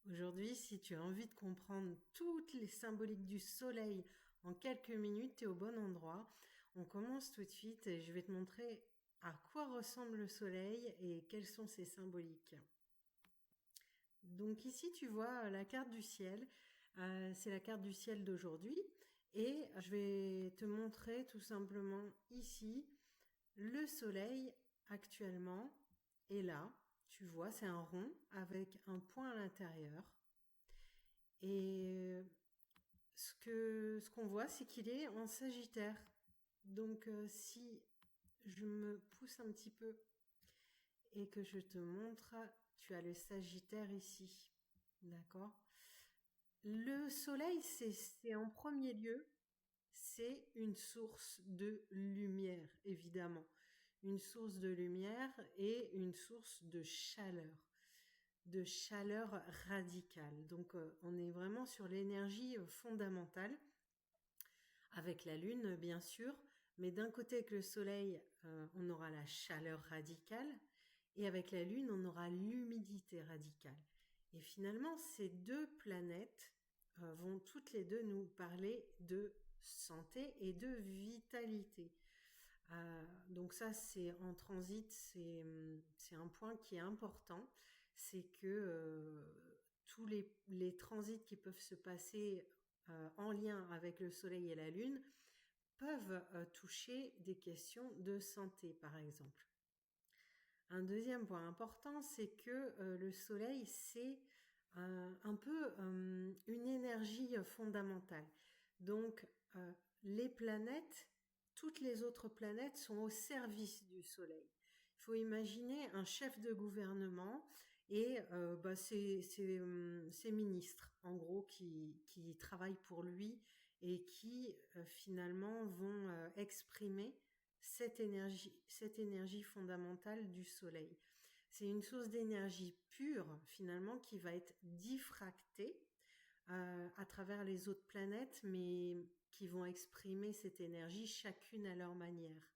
Aujourd'hui, si tu as envie de comprendre toutes les symboliques du soleil en quelques minutes, tu es au bon endroit. On commence tout de suite et je vais te montrer à quoi ressemble le soleil et quelles sont ses symboliques. Donc ici, tu vois la carte du ciel. C'est la carte du ciel d'aujourd'hui. Et je vais te montrer tout simplement ici le soleil actuellement est là. Tu vois, c'est un rond avec un point à l'intérieur. Et ce qu'on voit, c'est qu'il est en Sagittaire. Donc, si je me pousse un petit peu et que je te montre, tu as le Sagittaire ici. D'accord? Le soleil, c'est en premier lieu, c'est une source de lumière, évidemment. Une source de lumière et une source de chaleur radicale. Donc, on est vraiment sur l'énergie fondamentale. Avec la Lune, bien sûr, mais d'un côté avec le Soleil, on aura la chaleur radicale, et avec la Lune, on aura l'humidité radicale. Et finalement, ces deux planètes vont toutes les deux nous parler de santé et de vitalité. Donc ça, c'est en transit, c'est un point qui est important, c'est que tous les transits qui peuvent se passer en lien avec le Soleil et la Lune peuvent toucher des questions de santé, par exemple. Un deuxième point important, c'est que le Soleil, c'est un peu une énergie fondamentale. Donc, les planètes, toutes les autres planètes sont au service du Soleil. Il faut imaginer un chef de gouvernement et ses ministres, en gros, qui travaillent pour lui et qui finalement vont exprimer cette énergie fondamentale du Soleil. C'est une source d'énergie pure finalement qui va être diffractée à travers les autres planètes, mais qui vont exprimer cette énergie chacune à leur manière.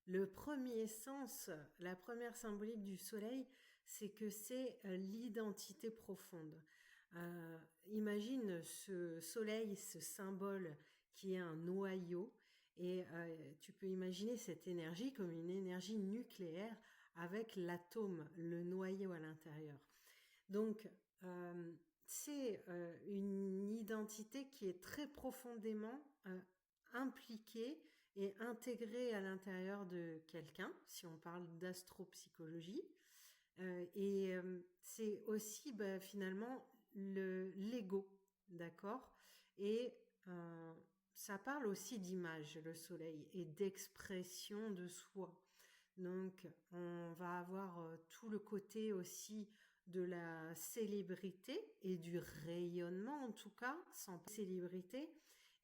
Le premier sens, la première symbolique du soleil, c'est que c'est l'identité profonde. Imagine ce soleil, ce symbole qui est un noyau, et tu peux imaginer cette énergie comme une énergie nucléaire avec l'atome, le noyau à l'intérieur. Donc, c'est une identité qui est très profondément impliquée et intégrée à l'intérieur de quelqu'un, si on parle d'astropsychologie. C'est aussi finalement l'ego, d'accord? Et ça parle aussi d'image, le soleil, et d'expression de soi. Donc, on va avoir tout le côté aussi de la célébrité et du rayonnement, en tout cas, sans célébrité.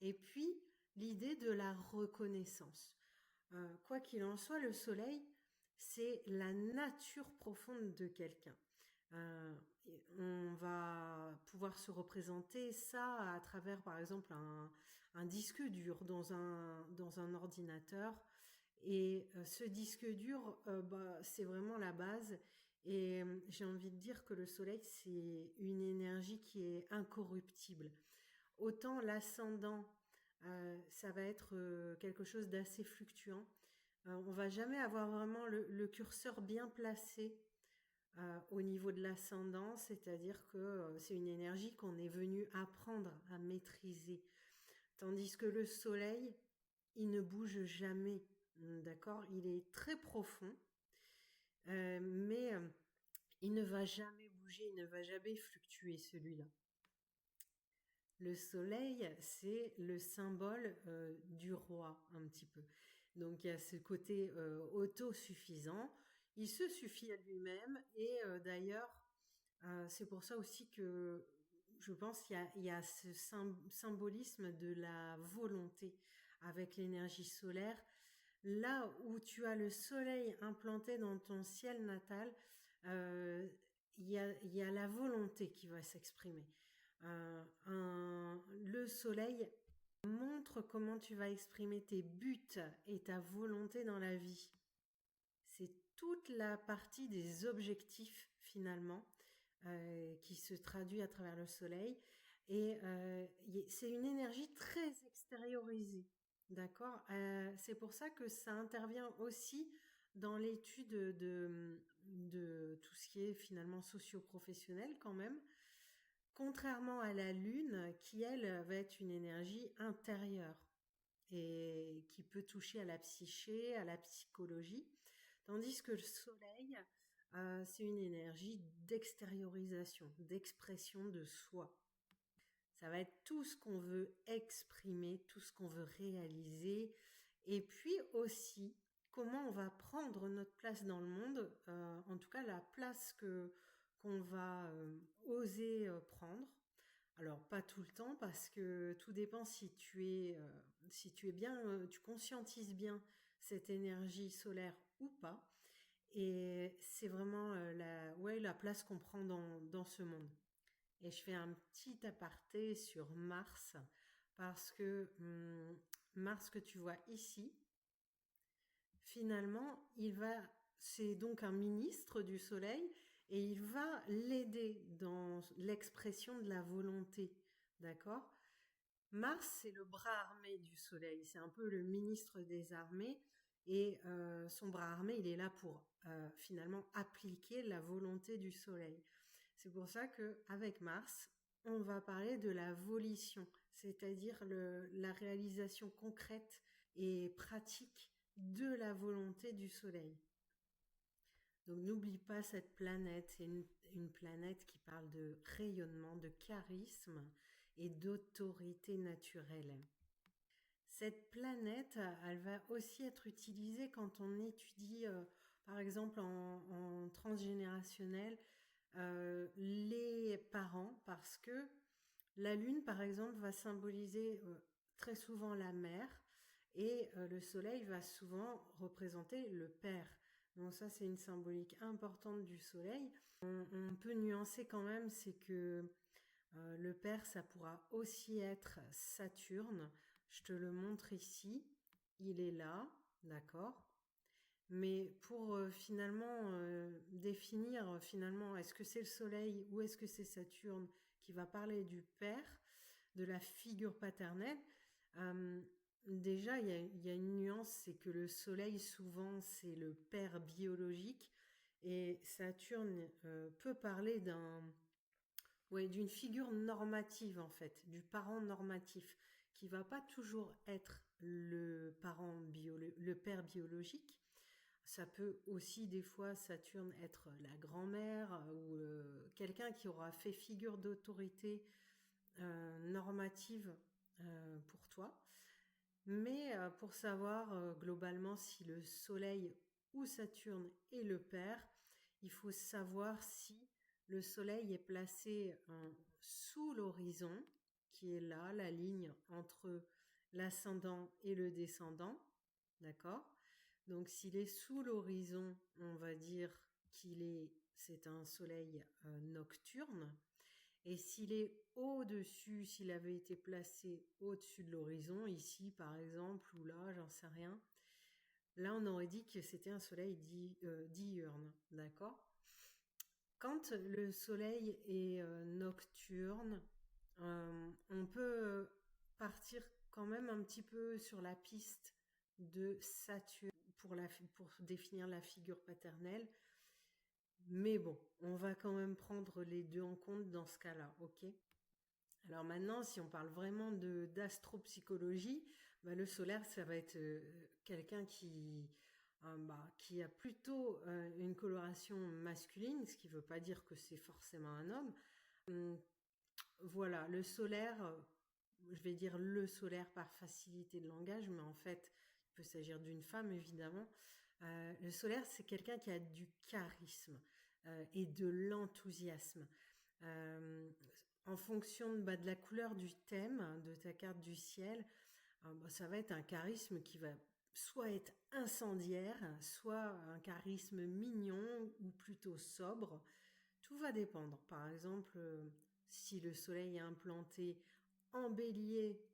Et puis, l'idée de la reconnaissance. Quoi qu'il en soit, le soleil, c'est la nature profonde de quelqu'un. Euh, on va pouvoir se représenter ça à travers, par exemple, un disque dur dans un ordinateur. Et ce disque dur, c'est vraiment la base. Et j'ai envie de dire que le soleil, c'est une énergie qui est incorruptible. Autant l'ascendant, ça va être quelque chose d'assez fluctuant. On va jamais avoir vraiment le curseur bien placé au niveau de l'ascendant, c'est-à-dire que c'est une énergie qu'on est venu apprendre à maîtriser. Tandis que le soleil, il ne bouge jamais, d'accord? Il est très profond, mais il ne va jamais bouger, il ne va jamais fluctuer celui-là. Le soleil, c'est le symbole du roi, un petit peu. Donc il y a ce côté autosuffisant. Il se suffit à lui-même et d'ailleurs, c'est pour ça aussi que je pense qu'il y a ce symbolisme de la volonté avec l'énergie solaire. Là où tu as le soleil implanté dans ton ciel natal, euh, il y a la volonté qui va s'exprimer. Le soleil montre comment tu vas exprimer tes buts et ta volonté dans la vie. C'est toute la partie des objectifs finalement qui se traduit à travers le soleil. Et c'est une énergie très extériorisée, d'accord? C'est pour ça que ça intervient aussi dans l'étude de tout ce qui est finalement socio-professionnel quand même, contrairement à la Lune qui, elle, va être une énergie intérieure et qui peut toucher à la psyché, à la psychologie, tandis que le Soleil, c'est une énergie d'extériorisation, d'expression de soi. Ça va être tout ce qu'on veut exprimer, tout ce qu'on veut réaliser, et puis aussi comment on va prendre notre place dans le monde, en tout cas la place que qu'on va oser prendre. Alors pas tout le temps parce que tout dépend si tu es bien, tu conscientises bien cette énergie solaire ou pas. Et c'est vraiment la place qu'on prend dans ce monde. Et je fais un petit aparté sur Mars parce que Mars que tu vois ici, finalement, c'est donc un ministre du Soleil et il va l'aider dans l'expression de la volonté, d'accord? Mars, c'est le bras armé du Soleil, c'est un peu le ministre des armées et son bras armé, il est là pour finalement appliquer la volonté du Soleil. C'est pour ça que avec Mars, on va parler de la volition, c'est-à-dire la réalisation concrète et pratique de la volonté du Soleil. Donc n'oublie pas cette planète, c'est une planète qui parle de rayonnement, de charisme et d'autorité naturelle. Cette planète, elle va aussi être utilisée quand on étudie, par exemple en transgénérationnel, les parents, parce que la Lune, par exemple, va symboliser très souvent la mère et le Soleil va souvent représenter le père. Donc ça, c'est une symbolique importante du Soleil. On peut nuancer quand même, c'est que le père, ça pourra aussi être Saturne. Je te le montre ici. Il est là, d'accord? Mais pour finalement définir finalement est-ce que c'est le Soleil ou est-ce que c'est Saturne qui va parler du père, de la figure paternelle, euh, déjà il y a une nuance, c'est que le Soleil souvent c'est le père biologique et Saturne peut parler d'une figure normative en fait, du parent normatif qui va pas toujours être le père biologique. Ça peut aussi des fois Saturne être la grand-mère ou quelqu'un qui aura fait figure d'autorité normative pour toi. Mais pour savoir globalement si le Soleil ou Saturne est le père, il faut savoir si le Soleil est placé sous l'horizon, qui est là, la ligne entre l'ascendant et le descendant, d'accord? Donc s'il est sous l'horizon, on va dire c'est un soleil nocturne. Et s'il est au-dessus, s'il avait été placé au-dessus de l'horizon, ici par exemple, ou là, j'en sais rien, là on aurait dit que c'était un soleil diurne, d'accord? Quand le soleil est nocturne, on peut partir quand même un petit peu sur la piste de Saturne pour définir la figure paternelle. Mais bon, on va quand même prendre les deux en compte dans ce cas-là, ok? Alors maintenant, si on parle vraiment d'astropsychologie, bah, le solaire, ça va être quelqu'un qui a plutôt une coloration masculine, ce qui ne veut pas dire que c'est forcément un homme. Voilà, le solaire, je vais dire le solaire par facilité de langage, mais en fait, il peut s'agir d'une femme, évidemment. Le solaire, c'est quelqu'un qui a du charisme et de l'enthousiasme. En fonction de la couleur du thème de ta carte du ciel, ça va être un charisme qui va soit être incendiaire, soit un charisme mignon ou plutôt sobre. Tout va dépendre. Par exemple, si le soleil est implanté en bélier,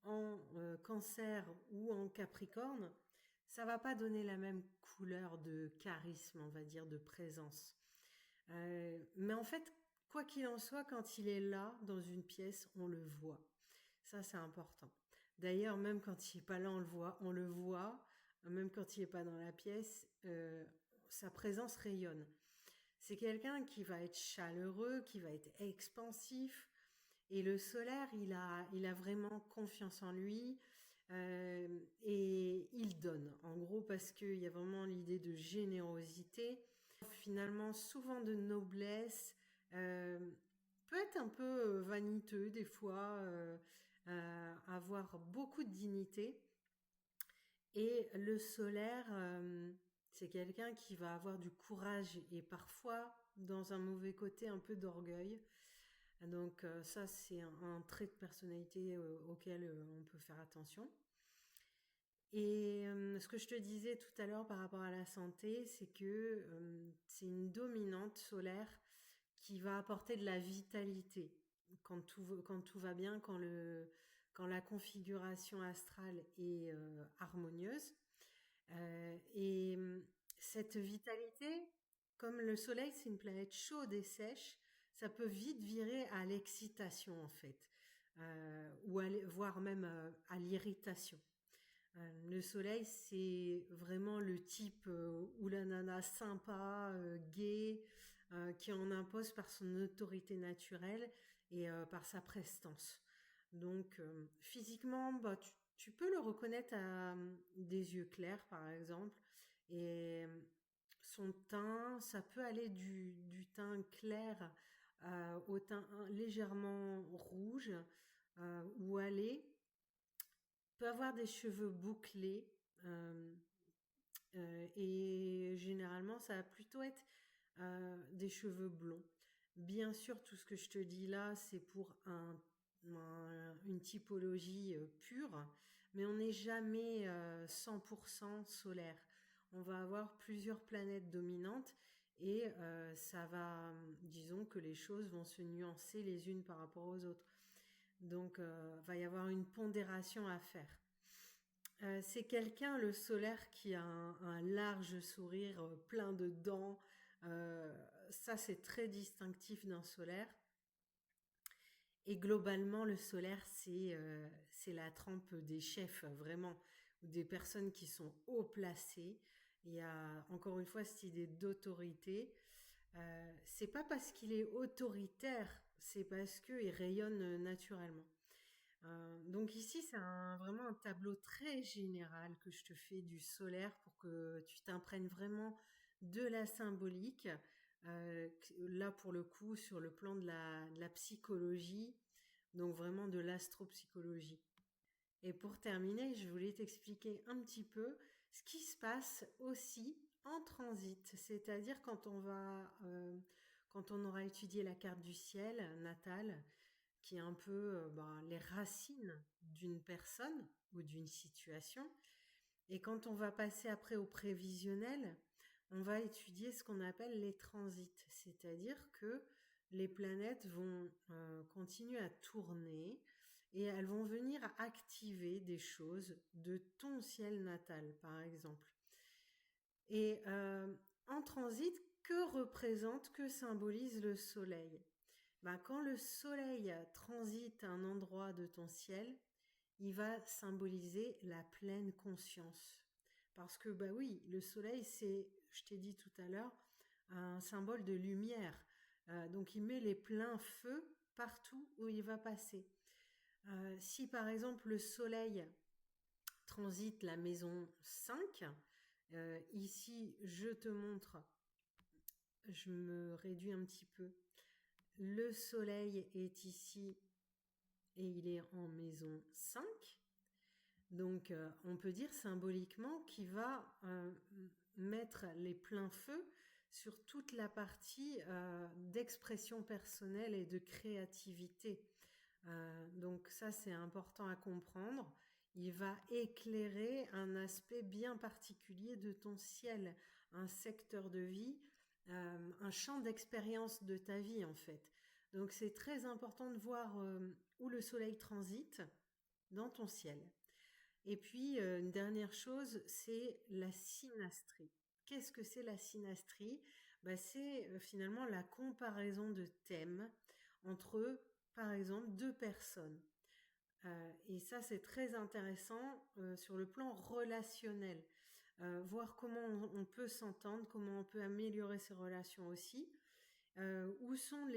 en cancer ou en capricorne, ça va pas donner la même couleur de charisme, on va dire, de présence. Mais en fait, quoi qu'il en soit, quand il est là, dans une pièce, on le voit. Ça, c'est important. D'ailleurs, même quand il n'est pas là, on le voit. On le voit, même quand il n'est pas dans la pièce, sa présence rayonne. C'est quelqu'un qui va être chaleureux, qui va être expansif. Et le solaire, il a vraiment confiance en lui et il donne. En gros, parce qu'il y a vraiment l'idée de générosité, finalement souvent de noblesse, euh, peut être un peu vaniteux des fois, avoir beaucoup de dignité. Et le solaire, c'est quelqu'un qui va avoir du courage et parfois, dans un mauvais côté, un peu d'orgueil. Donc ça, c'est un trait de personnalité auquel on peut faire attention. Et ce que je te disais tout à l'heure par rapport à la santé, c'est que c'est une dominante solaire qui va apporter de la vitalité quand tout va bien, quand la configuration astrale est harmonieuse. Et cette vitalité, comme le Soleil, c'est une planète chaude et sèche, ça peut vite virer à l'excitation en fait, voire même à l'irritation. Le Soleil, c'est vraiment le type oulala sympa, gai, qui en impose par son autorité naturelle et par sa prestance. Donc, physiquement, bah, tu peux le reconnaître à des yeux clairs, par exemple, et son teint, ça peut aller du teint clair au teint légèrement rouge ou aller peut avoir des cheveux bouclés et généralement ça va plutôt être des cheveux blonds. Bien sûr, tout ce que je te dis là, c'est pour une typologie pure, mais on n'est jamais 100% solaire. On va avoir plusieurs planètes dominantes et ça va, disons que les choses vont se nuancer les unes par rapport aux autres. Donc, va y avoir une pondération à faire. C'est quelqu'un, le solaire, qui a un large sourire, plein de dents. Ça, c'est très distinctif d'un solaire. Et globalement, le solaire, c'est la trempe des chefs, vraiment, ou des personnes qui sont haut placées. Il y a encore une fois cette idée d'autorité. C'est pas parce qu'il est autoritaire, c'est parce qu'il rayonne naturellement. Donc ici, c'est vraiment un tableau très général que je te fais du solaire pour que tu t'imprègnes vraiment de la symbolique. Là, pour le coup, sur le plan de la psychologie, donc vraiment de l'astropsychologie. Et pour terminer, je voulais t'expliquer un petit peu ce qui se passe aussi en transit, c'est-à-dire quand on aura étudié la carte du ciel natale, qui est un peu les racines d'une personne ou d'une situation. Et quand on va passer après au prévisionnel, on va étudier ce qu'on appelle les transits, c'est-à-dire que les planètes vont continuer à tourner et elles vont venir activer des choses de ton ciel natal, par exemple. Et en transit, que symbolise le soleil? Quand le soleil transite un endroit de ton ciel, il va symboliser la pleine conscience. Parce que oui, le soleil, c'est, je t'ai dit tout à l'heure, un symbole de lumière. Donc il met les pleins feux partout où il va passer. Si par exemple le soleil transite la maison 5, ici je te montre, je me réduis un petit peu. Le soleil est ici et il est en maison 5. Donc on peut dire symboliquement qu'il va mettre les pleins feux sur toute la partie d'expression personnelle et de créativité. Donc ça, c'est important à comprendre. Il va éclairer un aspect bien particulier de ton ciel, un secteur de vie, un champ d'expérience de ta vie en fait. Donc c'est très important de voir où le soleil transite dans ton ciel. Et puis une dernière chose, c'est la synastrie. Qu'est-ce que c'est la synastrie? bah, c'est finalement la comparaison de thèmes entre, par exemple, deux personnes. Et ça, c'est très intéressant sur le plan relationnel. Voir comment on peut s'entendre, comment on peut améliorer ses relations aussi. Où sont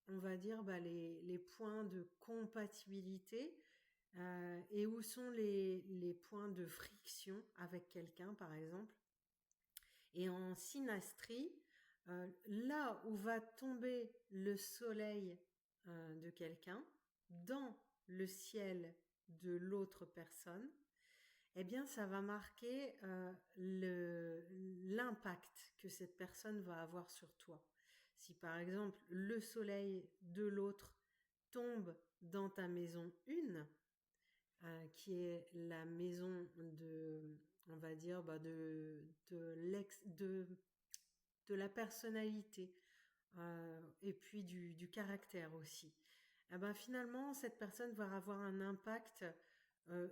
on va dire, bah, les points de compatibilité et où sont les points de friction avec quelqu'un, par exemple. Et en synastrie, là où va tomber le soleil de quelqu'un dans le ciel de l'autre personne, eh bien, ça va marquer l'impact que cette personne va avoir sur toi. Si par exemple le soleil de l'autre tombe dans ta maison 1, qui est la maison on va dire, bah, de la personnalité et puis du caractère aussi. Eh ben, finalement, cette personne va avoir un impact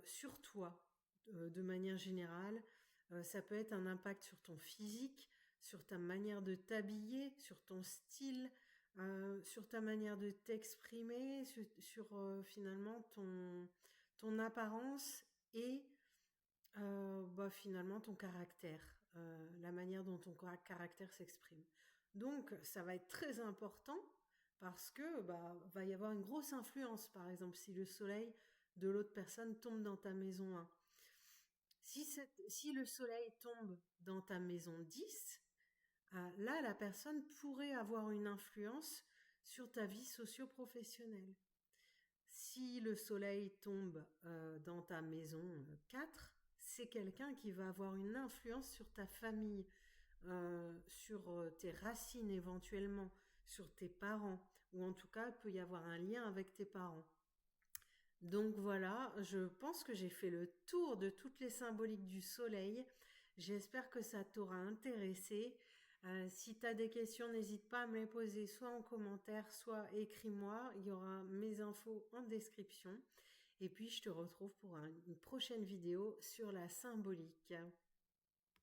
sur toi de manière générale. Ça peut être un impact sur ton physique, sur ta manière de t'habiller, sur ton style, sur ta manière de t'exprimer, sur finalement ton apparence et bah, finalement ton caractère, la manière dont ton caractère s'exprime. Donc ça va être très important parce que bah, va y avoir une grosse influence, par exemple si le soleil de l'autre personne tombe dans ta maison 1. Si le soleil tombe dans ta maison 10, là la personne pourrait avoir une influence sur ta vie socio-professionnelle. Si le soleil tombe dans ta maison 4, c'est quelqu'un qui va avoir une influence sur ta famille, sur tes racines éventuellement, sur tes parents, ou en tout cas, il peut y avoir un lien avec tes parents. Donc voilà, je pense que j'ai fait le tour de toutes les symboliques du soleil. J'espère que ça t'aura intéressé. Si tu as des questions, n'hésite pas à me les poser soit en commentaire, soit écris-moi. Il y aura mes infos en description. Et puis, je te retrouve pour une prochaine vidéo sur la symbolique.